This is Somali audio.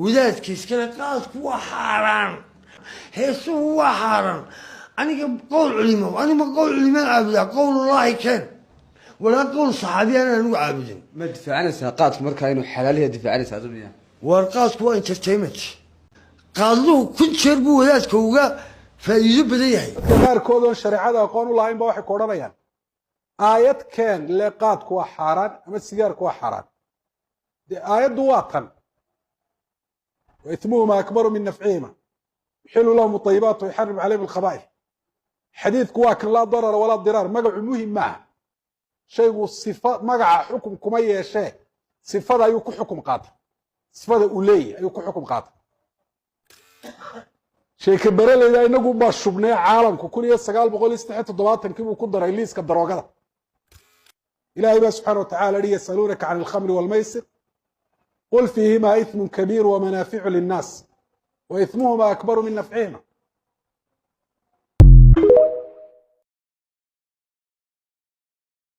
wadaadka iskale qaadku waa xaaraan heesuhu waa xaaraan aniga qowl culimo anima qowl culimo caabudaa qowlullaahi keen walaa qowl saxaabiyaan aan ugu caabudin ma difaacanaysaa qaadku markaa inuu xalaal yahay difaacanaysaa aduniya war qaadku waa entertainment qaadluhu kun jeer buu wadaadka uga faa'iido badan yahay qaarkood oo shareecada aqoon u lahayn ba waxay ku odhanayaan aayad keen le qaadku waa xaaraan ama sigaarku waa xaaraan dee aayaddu waa tan waithmuhuma akbaru min nafcihima yuxilu lahum ayibaat wayuxarim calayhim alkhaba'ir xadiidku waa kan laa darara walaa diraar magacu muhim maaha shaygu sifa magaca xukum kuma yeeshee sifada ayuu ku xukum qaatay sifada uu leeyahay ayuu ku xukum qaatay sheeka bereleyda inagu baa shubnay caalamku 1973 buu ku daray liiska daroogada ilaahay baa subxaana wa tacaala yidhi yasaluunaka can alkhamri walmaysir qul fiihima ithmun kabiir wamanaaficu linnaas wa ithmuhuma akbaru min nafcihima